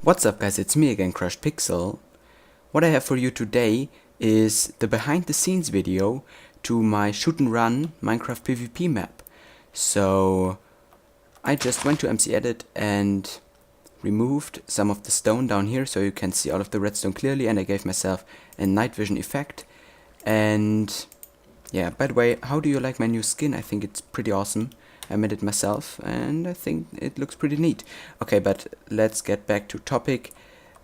What's up guys, it's me again, CrushedPixel. What I have for you today is the behind the scenes video to my shoot and run Minecraft PvP map. So I just went to MCEdit and removed some of the stone down here so you can see all of the redstone clearly, and I gave myself a night vision effect. And yeah, by the way, how do you like my new skin? I think it's pretty awesome. I made it myself and I think it looks pretty neat. Okay, but let's get back to topic.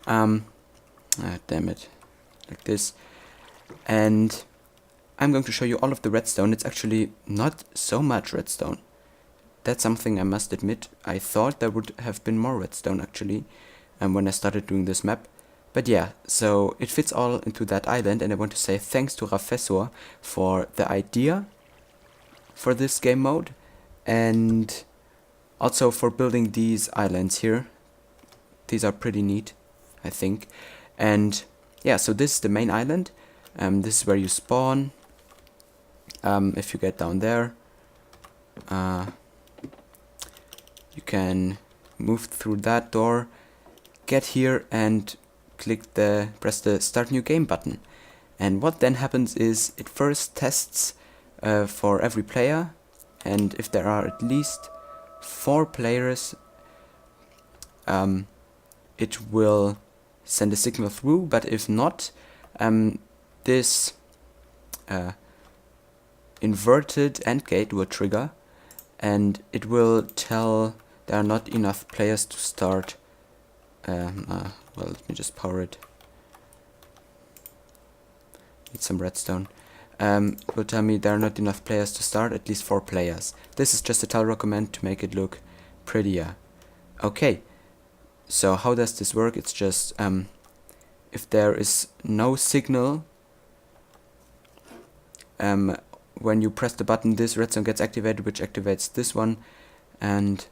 Damn it, like this. And I'm going to show you all of the redstone. It's actually not so much redstone. That's something I must admit. I thought there would have been more redstone actually when I started doing this map. But yeah, so it fits all into that island, and I want to say thanks to Rafessor for the idea for this game mode, and also for building these islands here. These are pretty neat, I think. And yeah, so this is the main island. This is where you spawn. If you get down there, you can move through that door, get here and press the start new game button. And what then happens is it first tests for every player, and if there are at least 4 players, it will send a signal through. But if not, this inverted AND gate will trigger, and it will tell there are not enough players to start. Well, let me just power it. Need some redstone. It will tell me there are not enough players to start, at least 4 players. This is just a tell command to make it look prettier. Okay, so how does this work? It's just if there is no signal, when you press the button, this redstone gets activated, which activates this one, and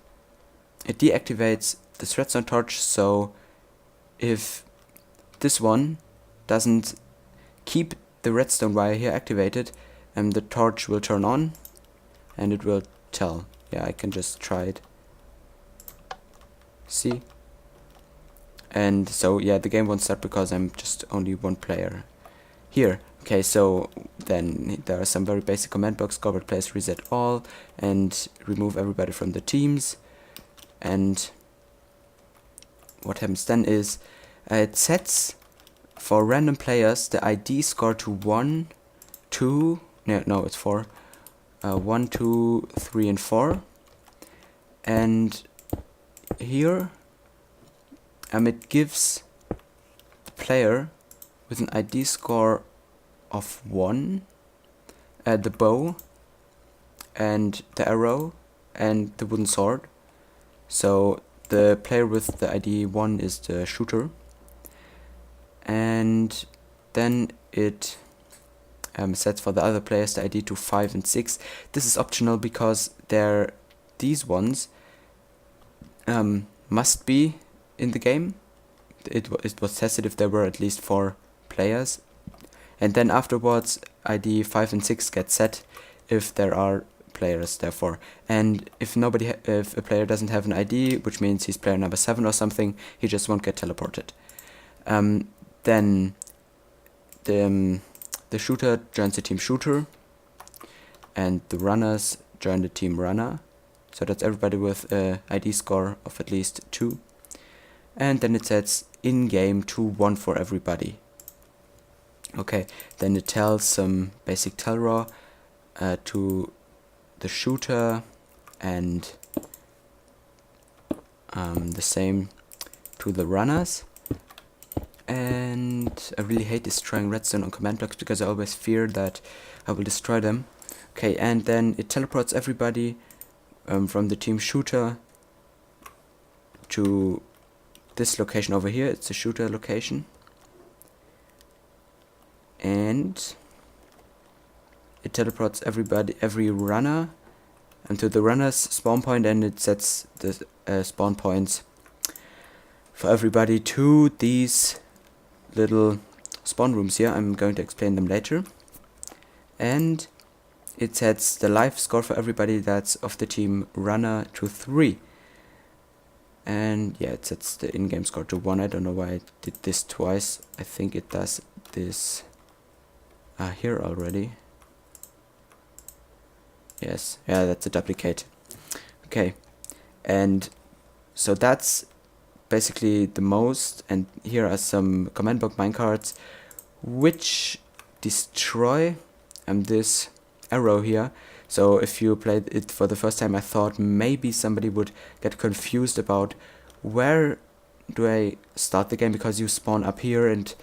it deactivates this redstone torch. So if this one doesn't keep the redstone wire here activated, the torch will turn on and it will tell. Yeah, I can just try it. See? And so yeah, the game won't start because I'm just only 1 player here. Okay, so then there are some very basic command blocks. Scoreboard players reset all and remove everybody from the teams. And what happens then is it sets for random players the ID score to 1, 2, no, it's 4. 1, 2, 3, and 4. And here it gives the player with an ID score of 1 the bow and the arrow and the wooden sword. So the player with the ID 1 is the shooter, and then it sets for the other players the ID to 5 and 6. This is optional because these ones must be in the game. It was tested if there were at least 4 players, and then afterwards ID 5 and 6 get set if there are players, therefore. And if a player doesn't have an ID, which means he's player number 7 or something, he just won't get teleported. Then the shooter joins the team shooter, and the runners join the team runner. So that's everybody with a ID score of at least 2. And then it sets in-game to 1 for everybody. Okay, then it tells some basic tell raw to the shooter, and the same to the runners. And I really hate destroying redstone on command blocks because I always fear that I will destroy them. Okay, and then it teleports everybody from the team shooter to this location over here. It's the shooter location. And it teleports every runner to the runner's spawn point, and it sets the spawn points for everybody to these little spawn rooms here. I'm going to explain them later. And it sets the life score for everybody that's of the team runner to 3. And yeah, it sets the in-game score to 1. I don't know why I did this twice. I think it does this here already. Yes, yeah, that's a duplicate. Okay, and so that's basically the most, and here are some command block minecarts which destroy this arrow here. So if you played it for the first time, I thought maybe somebody would get confused about where do I start the game, because you spawn up here, and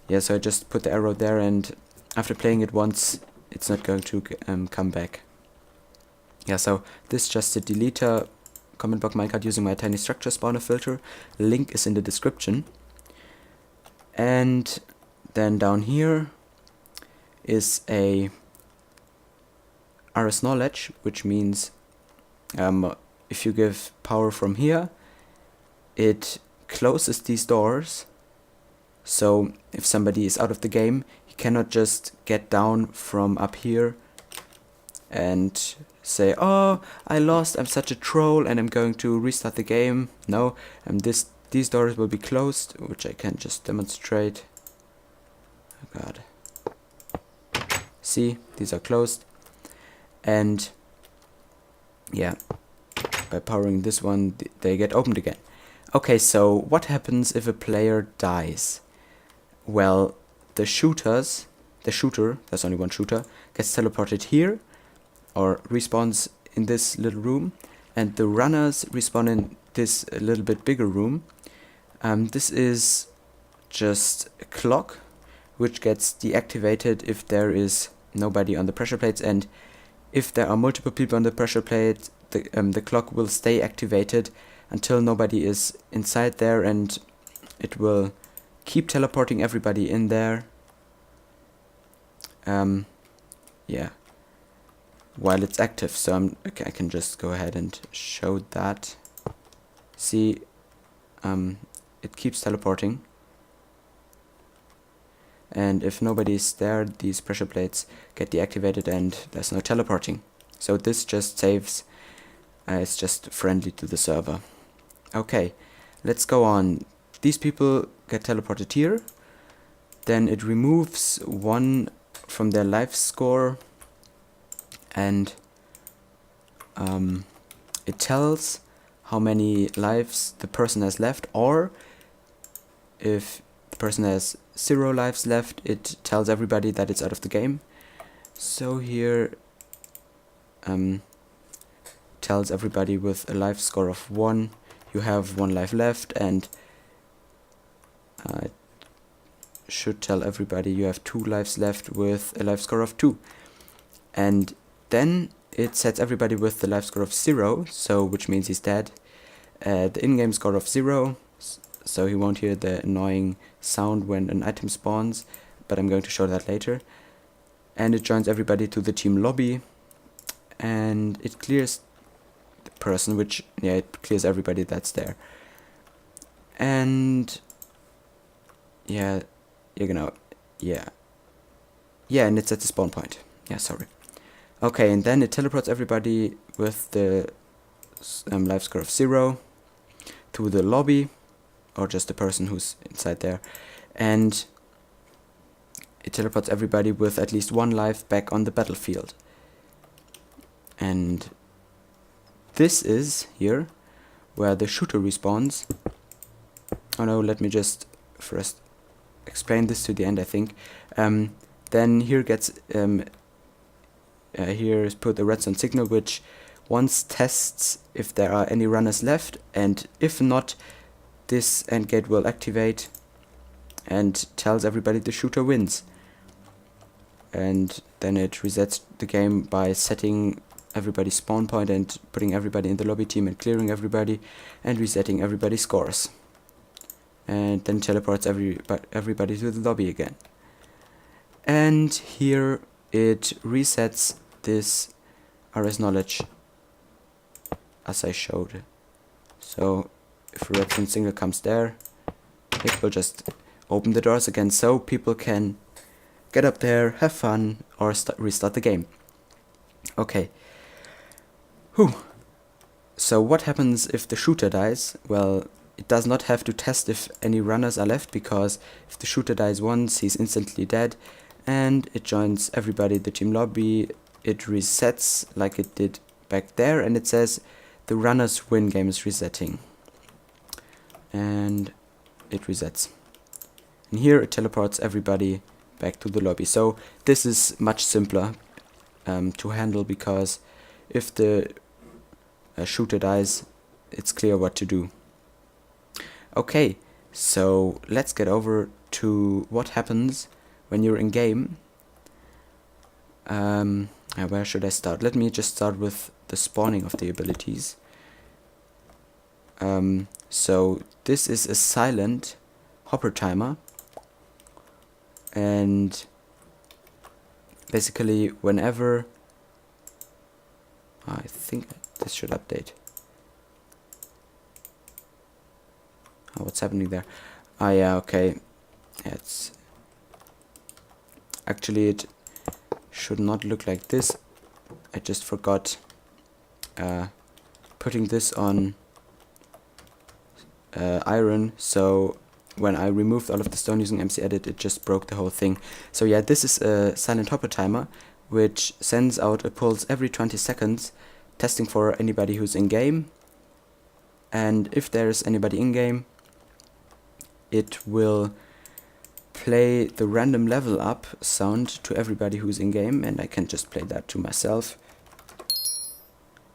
yeah, so I just put the arrow there, and after playing it once it's not going to come back. Yeah, so this is just a deleter command block minecart using my tiny structure spawner filter. Link is in the description. And then down here is a RS knowledge, which means if you give power from here, it closes these doors. So if somebody is out of the game, he cannot just get down from up here and say, oh, I lost, I'm such a troll and I'm going to restart the game. No, these doors will be closed, which I can just demonstrate. Oh god. See, these are closed. And yeah, by powering this one, they get opened again. Okay, so what happens if a player dies? Well, the shooter, there's only one shooter, gets teleported here, or respawns in this little room, and the runners respawn in this a little bit bigger room. This is just a clock, which gets deactivated if there is nobody on the pressure plates, and if there are multiple people on the pressure plate, the clock will stay activated until nobody is inside there, and it will keep teleporting everybody in there. Yeah, while it's active. So okay, I can just go ahead and show that. See, it keeps teleporting, and if nobody is there, these pressure plates get deactivated and there's no teleporting. So this just saves, it's just friendly to the server. Okay, let's go on. These people get teleported here, then it removes 1 from their life score, and it tells how many lives the person has left, or if the person has 0 lives left, it tells everybody that it's out of the game. So here tells everybody with a life score of 1, you have 1 life left, and it should tell everybody you have 2 lives left with a life score of 2. And then it sets everybody with the life score of 0, so which means he's dead. The in-game score of 0, so he won't hear the annoying sound when an item spawns, but I'm going to show that later. And it joins everybody to the team lobby, and it clears the person, which, yeah, it clears everybody that's there. And yeah, you're gonna, yeah, and it's at the spawn point. Yeah, sorry. Okay, and then it teleports everybody with the life score of 0 to the lobby, or just the person who's inside there, and it teleports everybody with at least 1 life back on the battlefield. And this is here where the shooter respawns. Oh no, let me just first explain this to the end, I think. Then here gets here is put a redstone signal, which once tests if there are any runners left, and if not, this end gate will activate and tells everybody the shooter wins. And then it resets the game by setting everybody's spawn point and putting everybody in the lobby team and clearing everybody and resetting everybody's scores. And then teleports everybody to the lobby again. And here it resets this RS knowledge as I showed. So if a redstone signal comes there, it will just open the doors again, so people can get up there, have fun, or restart the game. Okay. Whew. So what happens if the shooter dies? Well, it does not have to test if any runners are left, because if the shooter dies once, he's instantly dead, and it joins everybody in the team lobby. It resets like it did back there, and it says the runners win, game is resetting. And it resets. And here it teleports everybody back to the lobby. So this is much simpler to handle, because if the shooter dies, it's clear what to do. Okay, so let's get over to what happens when you're in game. Where should I start? Let me just start with the spawning of the abilities. So this is a silent hopper timer, and basically whenever, I think this should update. Oh, what's happening there? Ah, yeah, okay. It's actually, it should not look like this. I just forgot putting this on iron, so when I removed all of the stone using MC Edit, it just broke the whole thing. So yeah, this is a silent hopper timer, which sends out a pulse every 20 seconds, testing for anybody who's in game. And if there's anybody in game, it will play the random level up sound to everybody who's in game, and I can just play that to myself.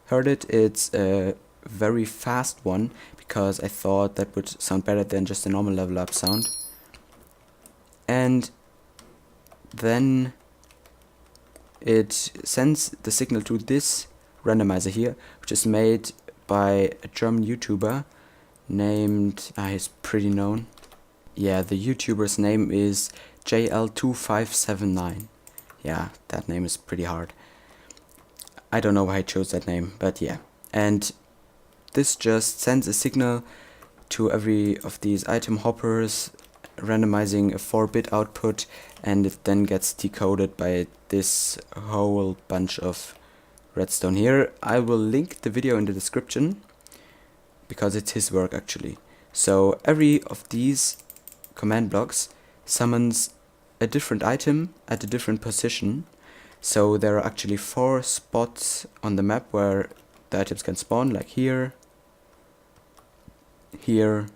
Heard it? It's a very fast one, because I thought that would sound better than just a normal level up sound. And then it sends the signal to this randomizer here, which is made by a German YouTuber named, he's pretty known. Yeah, the YouTuber's name is JL2579. Yeah, that name is pretty hard. I don't know why I chose that name, but yeah. And this just sends a signal to every of these item hoppers, randomizing a 4-bit output, and it then gets decoded by this whole bunch of redstone here. I will link the video in the description, because it's his work actually. So every of these command blocks summons a different item at a different position. So there are actually 4 spots on the map where the items can spawn, like here, here,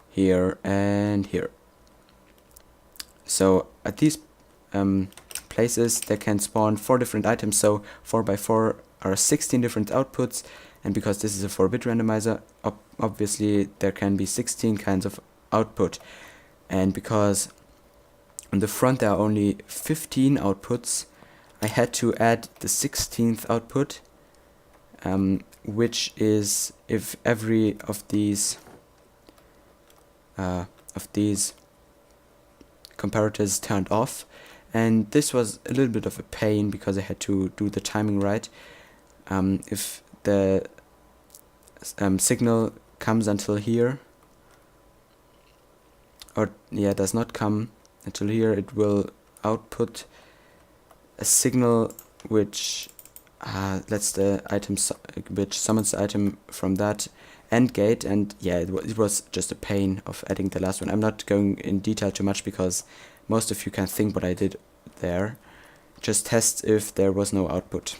here, and here. So at these places they can spawn 4 different items, so 4 by 4 are 16 different outputs, and because this is a 4-bit randomizer, obviously there can be 16 kinds of output. And because on the front there are only 15 outputs, I had to add the 16th output, which is if every of these comparators turned off. And this was a little bit of a pain, because I had to do the timing right. If the signal comes until here, or yeah, does not come until here, it will output a signal which lets the item which summons the item from that end gate. And yeah, it was just a pain of adding the last one. I'm not going in detail too much, because most of you can think what I did there. Just test if there was no output.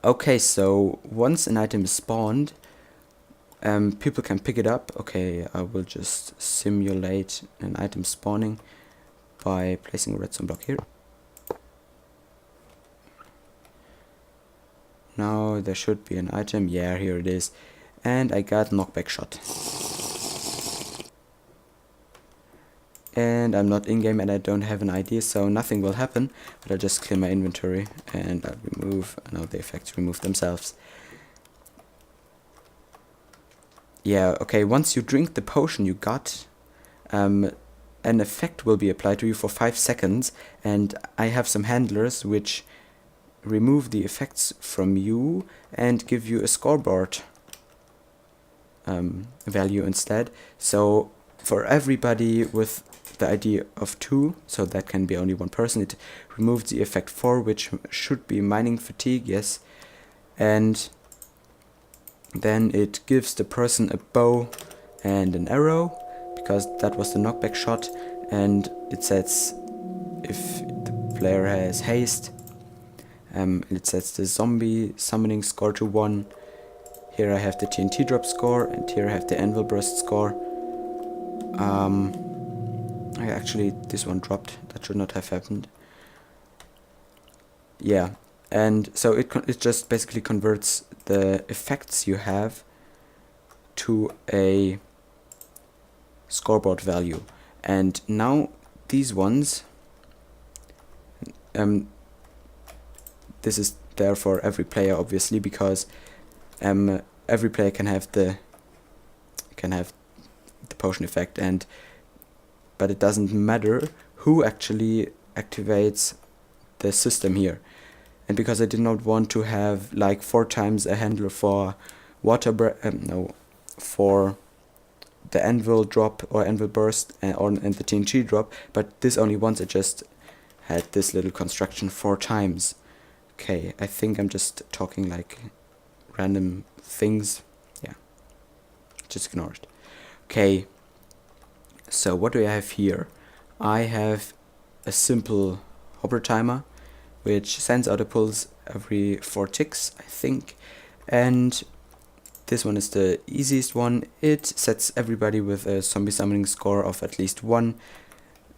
Okay, so once an item is spawned, people can pick it up. Okay, I will just simulate an item spawning by placing a redstone block here. Now there should be an item. Yeah, here it is. And I got knockback shot. And I'm not in-game and I don't have an ID, so nothing will happen. But I'll just clear my inventory and I'll remove, now the effects remove themselves. Yeah, okay, once you drink the potion you got, an effect will be applied to you for 5 seconds. And I have some handlers which remove the effects from you and give you a scoreboard value instead. So for everybody with the ID of 2, so that can be only one person. It removes the effect 4, which should be mining fatigue, yes. And then it gives the person a bow and an arrow, because that was the knockback shot, and it sets, if the player has haste, it sets the zombie summoning score to 1. Here I have the TNT drop score, and here I have the anvil burst score. Actually, this one dropped. That should not have happened. Yeah, and so it just basically converts the effects you have to a scoreboard value. And now these ones, this is there for every player, obviously, because every player can have the potion effect, but it doesn't matter who actually activates the system here. And because I did not want to have like 4 times a handle for for the anvil drop or anvil burst and the TNT drop, but this only once, I just had this little construction 4 times. Okay, I think I'm just talking like random things. Yeah, just ignore it. Okay, so what do I have here? I have a simple hopper timer which sends out a pulse every 4 ticks, I think, and this one is the easiest one. It sets everybody with a zombie summoning score of at least 1,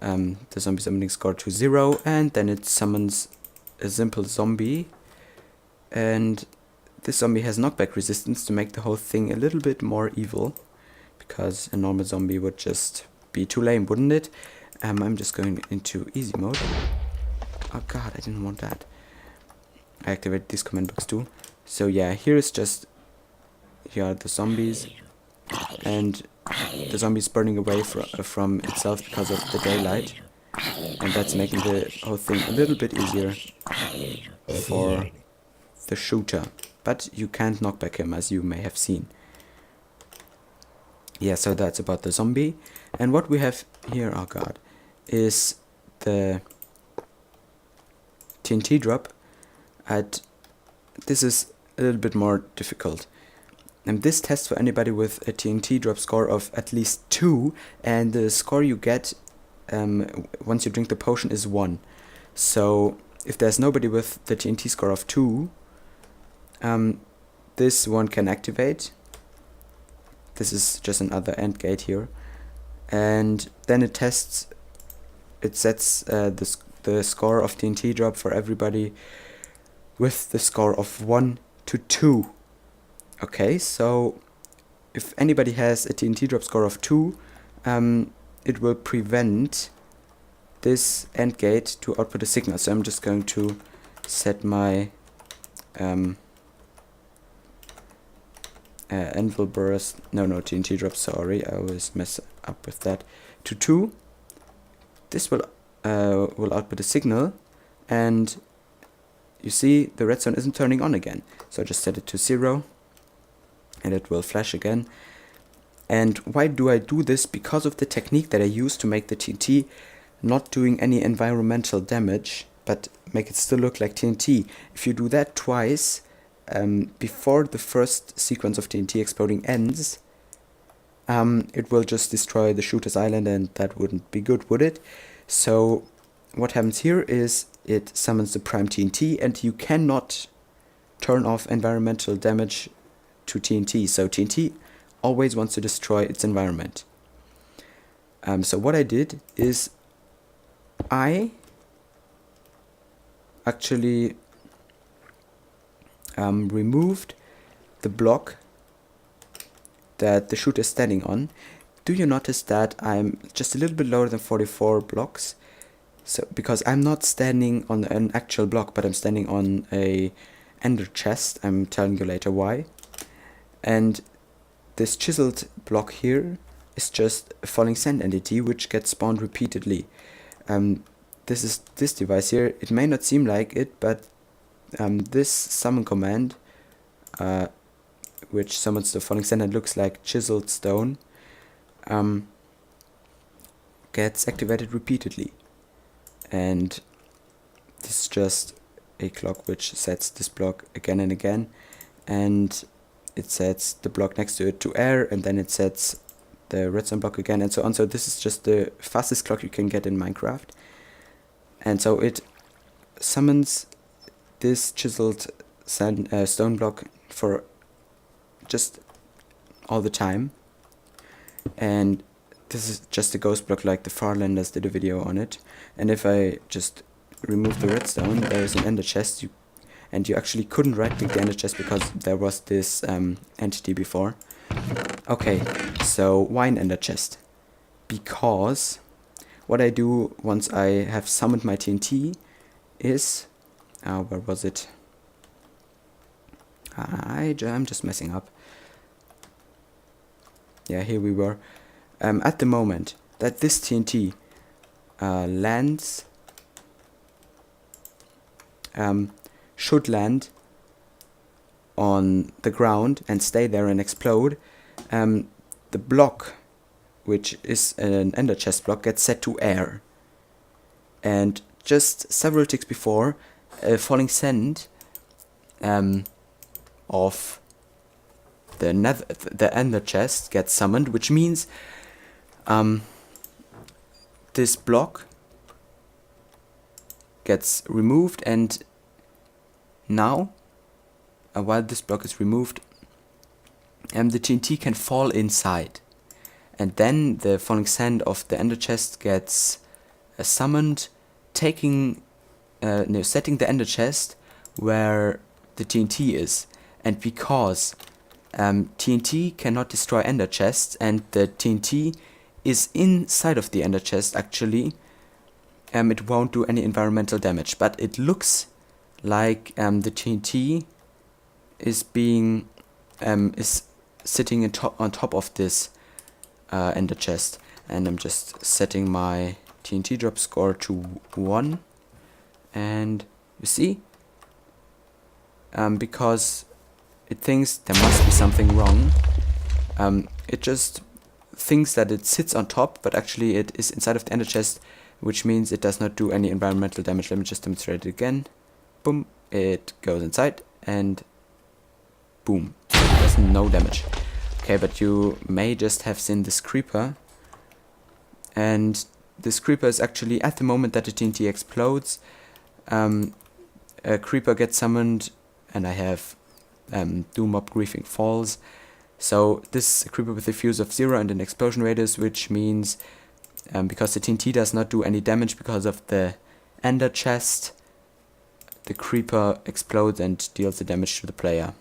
the zombie summoning score to 0, and then it summons a simple zombie, and this zombie has knockback resistance to make the whole thing a little bit more evil, because a normal zombie would just be too lame, wouldn't it? I'm just going into easy mode. Oh god, I didn't want that. I activated this command box too. So yeah, here are the zombies, and the zombies burning away from itself because of the daylight, and that's making the whole thing a little bit easier for the shooter. But you can't knock back him, as you may have seen. Yeah, so that's about the zombie. And what we have here, oh god, is the TNT drop. This is a little bit more difficult. And this tests for anybody with a TNT drop score of at least 2, and the score you get once you drink the potion is 1. So if there's nobody with the TNT score of 2, this one can activate. This is just another AND gate here, and then it sets the score of TNT drop for everybody with the score of 1 to 2. Okay, so if anybody has a TNT drop score of 2, it will prevent this AND gate to output a signal. So I'm just going to set my anvil burst, no TNT drop, sorry, I always mess up with that, to 2. This will output a signal, and you see the redstone isn't turning on again. So I just set it to 0, and it will flash again. And why do I do this? Because of the technique that I use to make the TNT not doing any environmental damage, but make it still look like TNT. If you do that twice, before the first sequence of TNT exploding ends, it will just destroy the shooter's island, and that wouldn't be good, would it? So what happens here is it summons the prime TNT, and you cannot turn off environmental damage to TNT. So TNT always wants to destroy its environment. So what I did is I actually removed the block that the shooter is standing on. Do you notice that I'm just a little bit lower than 44 blocks? So because I'm not standing on an actual block, but I'm standing on a ender chest. I'm telling you later why. And this chiseled block here is just a falling sand entity which gets spawned repeatedly. This is this device here. It may not seem like it, but this summon command, which summons the falling sand and looks like chiseled stone, gets activated repeatedly, and this is just a clock which sets this block again and again, and it sets the block next to it to air, and then it sets the redstone block again, and so on. So this is just the fastest clock you can get in Minecraft. And so it summons this chiseled stone block for just all the time, and this is just a ghost block like the Farlanders did a video on it. And if I just remove the redstone, there is an ender chest, and you actually couldn't right-click the ender chest because there was this entity before. Okay, so why an ender chest? Because what I do once I have summoned my TNT is... where was it? I'm just messing up. Yeah, here we were. At the moment that this TNT lands... should land on the ground and stay there and explode, the block, which is an ender chest block, gets set to air. And just several ticks before, a falling sand of the ender chest gets summoned, which means this block gets removed, and now while this block is removed, the TNT can fall inside, and then the falling sand of the ender chest gets summoned, setting the ender chest where the TNT is. And because TNT cannot destroy ender chests, and the TNT is inside of the ender chest actually, it won't do any environmental damage, but it looks like the TNT is being is sitting on top of this ender chest. And I'm just setting my TNT drop score to 1, and you see, because it thinks there must be something wrong, it just thinks that it sits on top, but actually it is inside of the ender chest, which means it does not do any environmental damage. Let me just demonstrate it again. Boom, it goes inside, and boom, it does no damage. Okay, but you may just have seen this creeper, and this creeper is actually, at the moment that the TNT explodes, a creeper gets summoned, and I have Doom Mob Griefing Falls. So this is a creeper with a fuse of 0 and an explosion radius, which means because the TNT does not do any damage because of the ender chest, the creeper explodes and deals the damage to the player.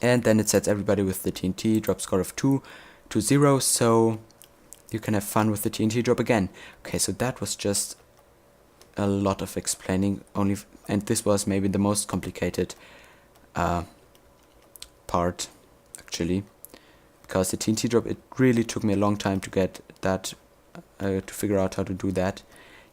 And then it sets everybody with the TNT drop score of 2 to 0, so you can have fun with the TNT drop again. Okay, so that was just a lot of explaining, and this was maybe the most complicated part actually, because the TNT drop, it really took me a long time to get that, to figure out how to do that.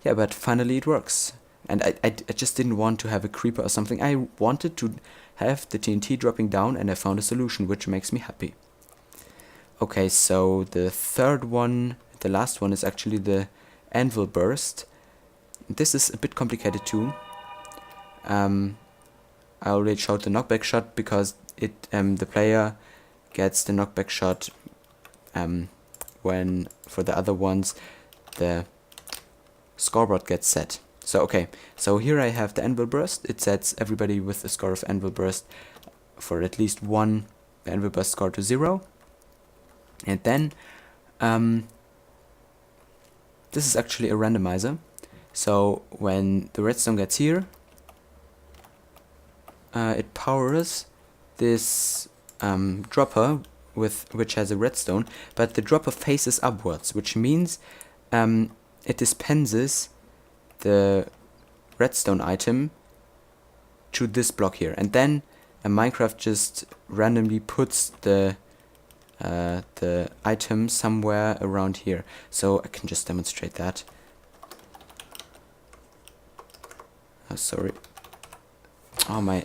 Yeah, but finally it works. And I just didn't want to have a creeper or something. I wanted to have the TNT dropping down, and I found a solution, which makes me happy. Okay, so the third one, the last one, is actually the anvil burst. This is a bit complicated too. I already showed the knockback shot because the player gets the knockback shot when, for the other ones, the scoreboard gets set. So okay, so here I have the anvil burst. It sets everybody with the score of anvil burst for at least 1 anvil burst score to 0. And then this is actually a randomizer. So when the redstone gets here, it powers this dropper which has a redstone, but the dropper faces upwards, which means it dispenses the redstone item to this block here, and then Minecraft just randomly puts the item somewhere around here. So I can just demonstrate that. Oh, sorry. Oh, my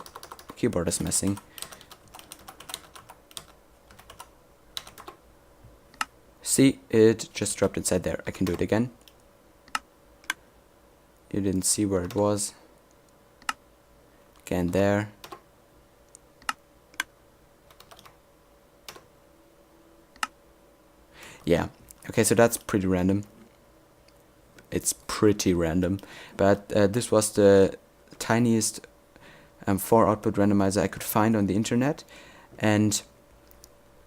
keyboard is messing. See, it just dropped inside there. I can do it again. You didn't see where it was. Again there. Yeah, okay, so that's pretty random. It's pretty random, but this was the tiniest 4-output randomizer I could find on the internet. And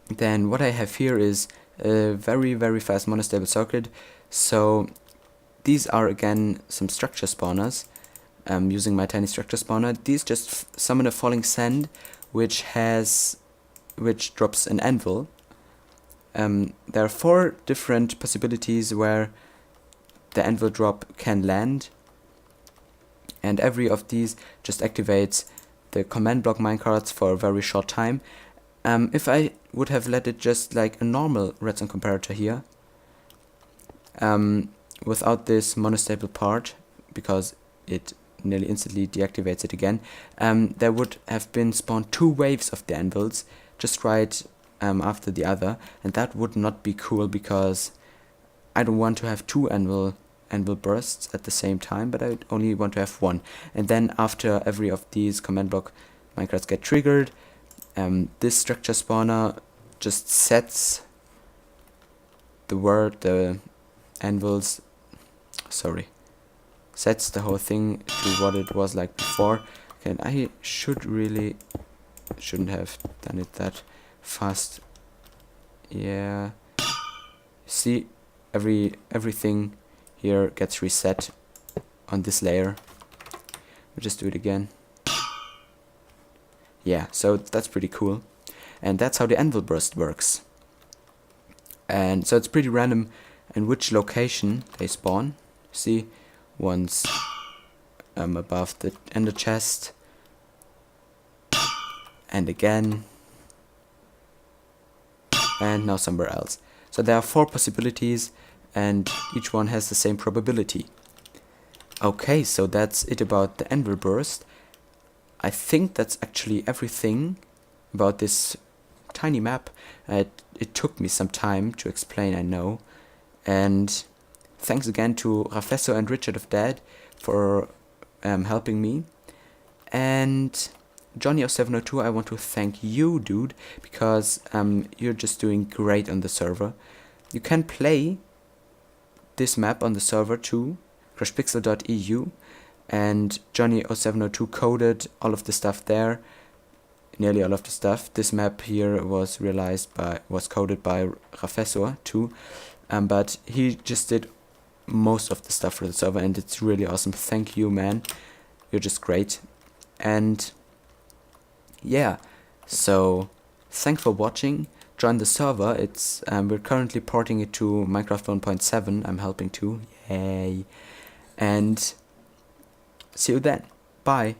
then what I have here is a very fast monostable circuit. So these are again some structure spawners. Using my tiny structure spawner, these just summon a falling sand, which drops an anvil. There are 4 different possibilities where the anvil drop can land, and every of these just activates the command block minecarts for a very short time. If I would have let it just like a normal redstone comparator here, without this monostable part, because it nearly instantly deactivates it again, there would have been spawned 2 waves of the anvils just right after the other, and that would not be cool because I don't want to have 2 anvil bursts at the same time, but I only want to have 1. And then after every of these command block minecarts get triggered, this structure spawner just sets the anvils, sets the whole thing to what it was like before. And I shouldn't have done it that fast. Yeah, see, everything here gets reset on this layer. We'll just do it again. Yeah, so that's pretty cool. And that's how the anvil burst works. And so it's pretty random in which location they spawn. See, one's above the ender chest, and again, and now somewhere else. So there are 4 possibilities, and each one has the same probability. Okay, so that's it about the anvil burst. I think that's actually everything about this tiny map. It took me some time to explain, I know. And thanks again to Rafesso and Richard of Dad for helping me. And Johnny0702, I want to thank you, dude, because you're just doing great on the server. You can play this map on the server too, CrushedPixel.eu, and Johnny0702 coded all of the stuff there, nearly all of the stuff. This map here was coded by Rafesso too, but he just did most of the stuff for the server, and it's really awesome. Thank you, man. You're just great. And yeah, so thanks for watching. Join the server. It's we're currently porting it to Minecraft 1.7. I'm helping too. Yay. And see you then. Bye.